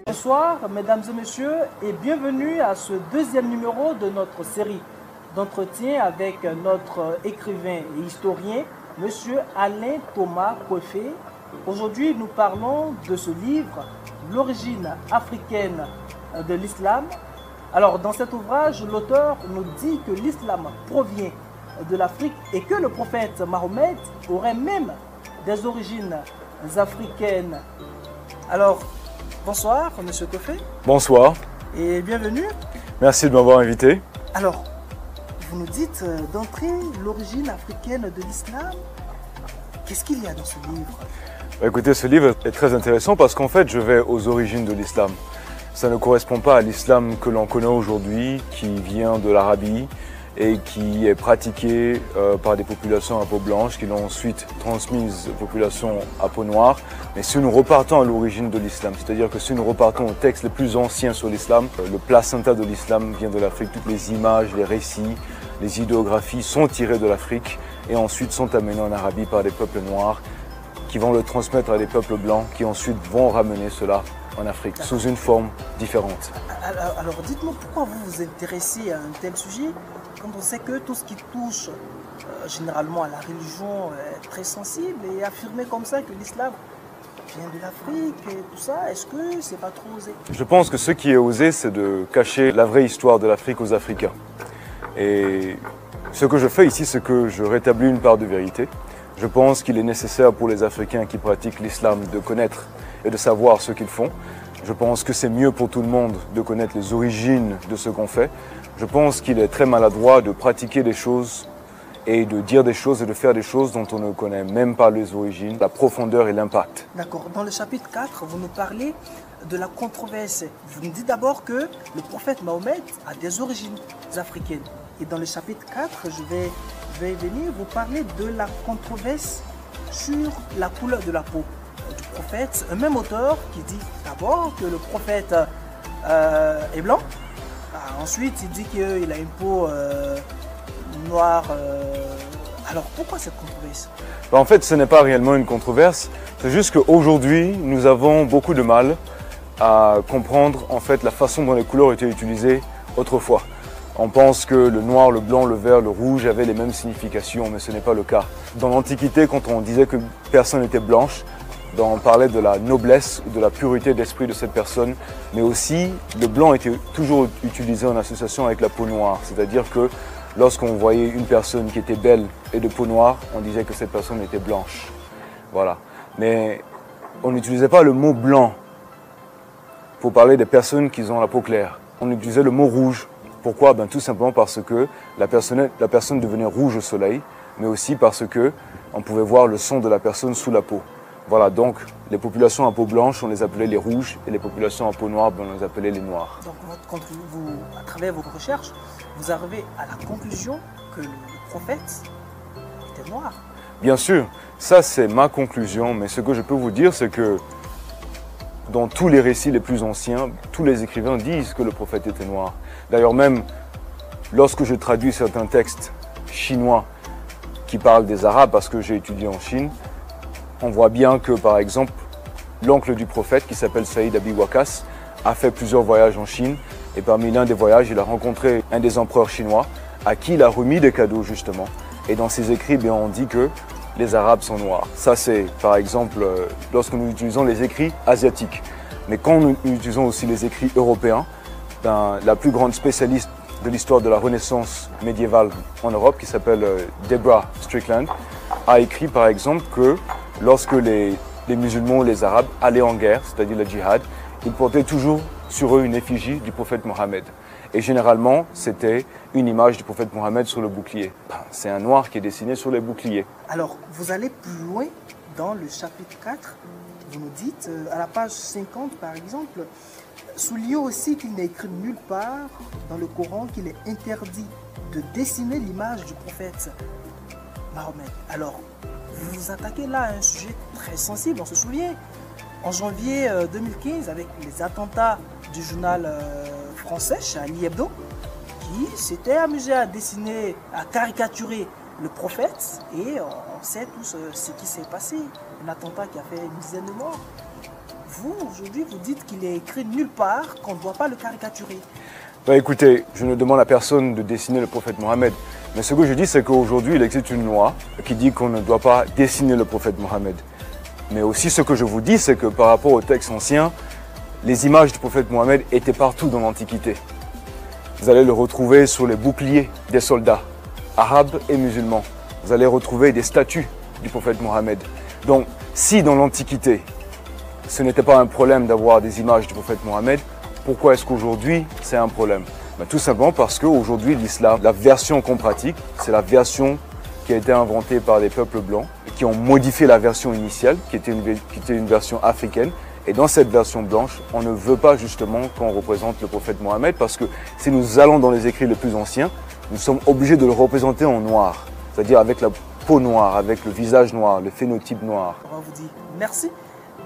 Bonsoir, mesdames et messieurs, et bienvenue à ce deuxième numéro de notre série d'entretien avec notre écrivain et historien, monsieur Alain Thomas Coiffé. Aujourd'hui, nous parlons de ce livre, L'origine africaine de l'islam. Alors, dans cet ouvrage, l'auteur nous dit que l'islam provient de l'Afrique et que le prophète Mahomet aurait même des origines africaines. Alors, bonsoir, monsieur Coiffé. Bonsoir. Et bienvenue. Merci de m'avoir invité. Alors, vous nous dites d'entrer l'origine africaine de l'islam. Qu'est-ce qu'il y a dans ce livre? Écoutez, ce livre est très intéressant parce qu'en fait, je vais aux origines de l'islam. Ça ne correspond pas à l'islam que l'on connaît aujourd'hui, qui vient de l'Arabie et qui est pratiqué par des populations à peau blanche qui l'ont ensuite transmise aux populations à peau noire. Mais si nous repartons à l'origine de l'islam, c'est-à-dire que si nous repartons aux textes les plus anciens sur l'islam, le placenta de l'islam vient de l'Afrique. Toutes les images, les récits, les idéographies sont tirées de l'Afrique et ensuite sont amenées en Arabie par des peuples noirs qui vont le transmettre à des peuples blancs qui ensuite vont ramener cela en Afrique sous une forme différente. Alors dites-moi pourquoi vous vous intéressez à un tel sujet quand on sait que tout ce qui touche généralement à la religion est très sensible et affirmer comme ça que l'islam vient de l'Afrique et tout ça, est-ce que c'est pas trop osé? Je pense que ce qui est osé, c'est de cacher la vraie histoire de l'Afrique aux Africains. Et ce que je fais ici, c'est que je rétablis une part de vérité. Je pense qu'il est nécessaire pour les Africains qui pratiquent l'islam de connaître et de savoir ce qu'ils font. Je pense que c'est mieux pour tout le monde de connaître les origines de ce qu'on fait. Je pense qu'il est très maladroit de pratiquer des choses et de dire des choses et de faire des choses dont on ne connaît même pas les origines, la profondeur et l'impact. D'accord. Dans le chapitre 4, vous nous parlez de la controverse. Vous nous dites d'abord que le prophète Mahomet a des origines africaines. Et dans le chapitre 4, je vais venir vous parler de la controverse sur la couleur de la peau du prophète. Un même auteur qui dit d'abord que le prophète est blanc. Ensuite, il dit qu'il a une peau noire. Alors, pourquoi cette controverse? En fait, ce n'est pas réellement une controverse. C'est juste qu'aujourd'hui, nous avons beaucoup de mal à comprendre en fait la façon dont les couleurs étaient utilisées autrefois. On pense que le noir, le blanc, le vert, le rouge avaient les mêmes significations, mais ce n'est pas le cas. Dans l'Antiquité, quand on disait que personne n'était blanche, on parlait de la noblesse, de la pureté d'esprit de cette personne, mais aussi le blanc était toujours utilisé en association avec la peau noire. C'est-à-dire que lorsqu'on voyait une personne qui était belle et de peau noire, on disait que cette personne était blanche. Voilà. Mais on n'utilisait pas le mot blanc pour parler des personnes qui ont la peau claire. On utilisait le mot rouge. Pourquoi? Tout simplement parce que la personne devenait rouge au soleil, mais aussi parce qu'on pouvait voir le sang de la personne sous la peau. Voilà, donc les populations à peau blanche, on les appelait les rouges, et les populations à peau noire, on les appelait les noirs. Donc, à travers vos recherches, vous arrivez à la conclusion que le prophète était noir. Bien sûr, ça c'est ma conclusion, mais ce que je peux vous dire, c'est que dans tous les récits les plus anciens, tous les écrivains disent que le prophète était noir. D'ailleurs, même lorsque je traduis certains textes chinois qui parlent des Arabes, parce que j'ai étudié en Chine, on voit bien que, par exemple, l'oncle du prophète, qui s'appelle Saïd Abi Waqqas, a fait plusieurs voyages en Chine. Et parmi l'un des voyages, il a rencontré un des empereurs chinois, à qui il a remis des cadeaux, justement. Et dans ses écrits, on dit que les Arabes sont noirs. Ça, c'est, par exemple, lorsque nous utilisons les écrits asiatiques. Mais quand nous utilisons aussi les écrits européens, la plus grande spécialiste de l'histoire de la Renaissance médiévale en Europe, qui s'appelle Deborah Strickland, a écrit, par exemple, que lorsque les musulmans ou les arabes allaient en guerre, c'est-à-dire le djihad, ils portaient toujours sur eux une effigie du prophète Mohammed. Et généralement, c'était une image du prophète Mohammed sur le bouclier. C'est un noir qui est dessiné sur les boucliers. Alors, vous allez plus loin dans le chapitre 4. Vous nous dites, à la page 50 par exemple, soulignons aussi qu'il n'est écrit nulle part dans le Coran qu'il est interdit de dessiner l'image du prophète Mahomet. Alors, vous vous attaquez là à un sujet très sensible, on se souvient. En janvier 2015, avec les attentats du journal français, Charlie Hebdo, qui s'était amusé à dessiner, à caricaturer le prophète, et on sait tous ce qui s'est passé, un attentat qui a fait une dizaine de morts. vous, aujourd'hui, vous dites qu'il est écrit nulle part qu'on ne doit pas le caricaturer. Bah, écoutez, je ne demande à personne de dessiner le prophète Mohammed. Mais ce que je dis, c'est qu'aujourd'hui, il existe une loi qui dit qu'on ne doit pas dessiner le prophète Mohammed. Mais aussi, ce que je vous dis, c'est que par rapport au texte ancien, les images du prophète Mohammed étaient partout dans l'Antiquité. Vous allez le retrouver sur les boucliers des soldats, arabes et musulmans. Vous allez retrouver des statues du prophète Mohammed. Donc, si dans l'Antiquité, ce n'était pas un problème d'avoir des images du prophète Mohammed, pourquoi est-ce qu'aujourd'hui c'est un problème? Tout simplement parce qu'aujourd'hui l'islam, la version qu'on pratique, c'est la version qui a été inventée par les peuples blancs, qui ont modifié la version initiale, qui était une version africaine. Et dans cette version blanche, on ne veut pas justement qu'on représente le prophète Mohammed parce que si nous allons dans les écrits les plus anciens, nous sommes obligés de le représenter en noir, c'est-à-dire avec la peau noire, avec le visage noir, le phénotype noir. On vous dit merci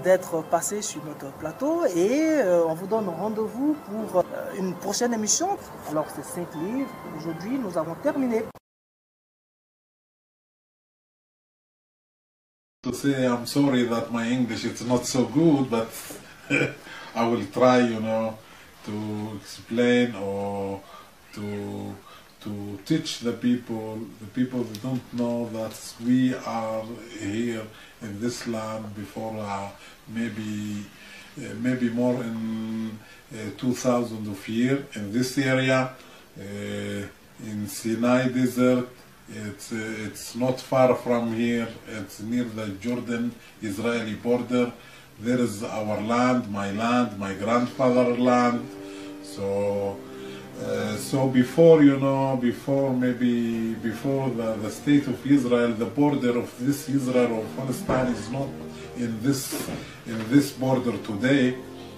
d'être passé sur notre plateau et on vous donne rendez-vous pour une prochaine émission. Alors c'est 5 livres. Aujourd'hui, nous avons terminé. To say I'm sorry that my English is not so good, but I will try, you know, to explain or to teach the people that don't know that we are here in this land before maybe more in 2000 of years in this area in Sinai Desert. It's not far from here. It's near the Jordan-Israeli border. There is our land, my grandfather's land. So before, you know, before the state of Israel, the border of this Israel or Palestine is not in this border today.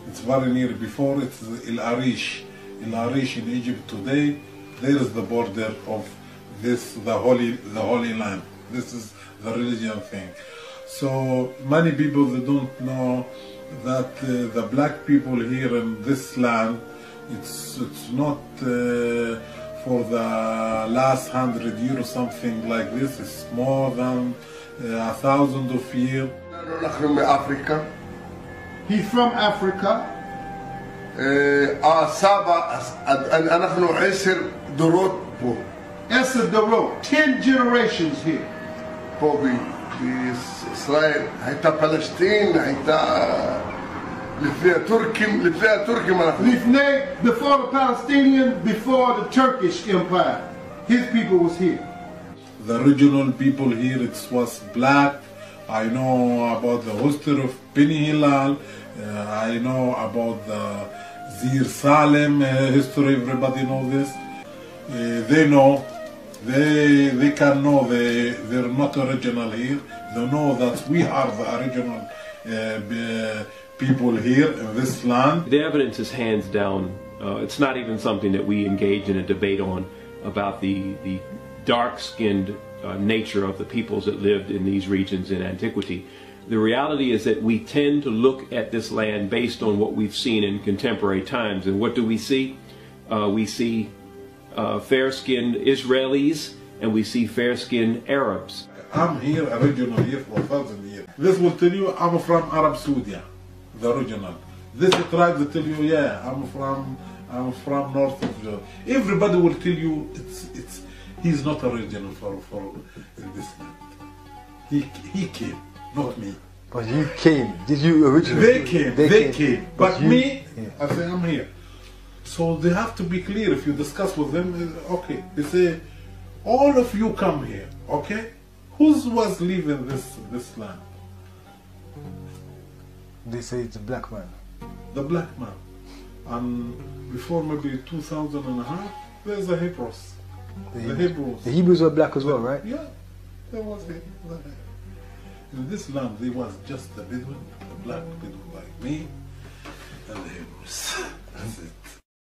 It's very near. Before it's El Arish in Egypt today. There is the border of the holy land. This is the religion thing. So many people they don't know that the black people here in this land, it's not for the last 100 years or something like this. It's more than 1,000 of years. Africa. He's from Africa. نحن 10 دورات فوق. 10 دورات, 10 generations here. فوق بإسرائيل. هيدا فلسطين, هيدا لفيها تركي ما نحن. Before the Palestinian, before the Turkish Empire, his people was here. The original people here, it was black. I know about the history of Beni Hilal. I know about the Zir Salem history. Everybody know this. They know. They can know they're not original here. They know that we are the original people here in this land. The evidence is hands down. It's not even something that we engage in a debate on about the dark-skinned nature of the peoples that lived in these regions in antiquity. The reality is that we tend to look at this land based on what we've seen in contemporary times. And what do we see? We see fair-skinned Israelis and we see fair-skinned Arabs. I'm here originally here for 1,000 years. This will tell you I'm from Arab Saudi, the original. This tribe will tell you, yeah, I'm from north of Jordan. Everybody will tell you he's not original for in this land. He came, not me. But you came. Did you originally? They came. But you, me, yeah. I say I'm here. So they have to be clear. If you discuss with them, okay. They say, all of you come here, okay? Who was living this land? They say it's a black man. The black man. And before maybe 2000 and a half, there's the Hebrews. The Hebrews. The Hebrews were black as well, right? Yeah, there was in this land there was just the Bedouin, the black Bedouin like me, and the Hebrews. That's it.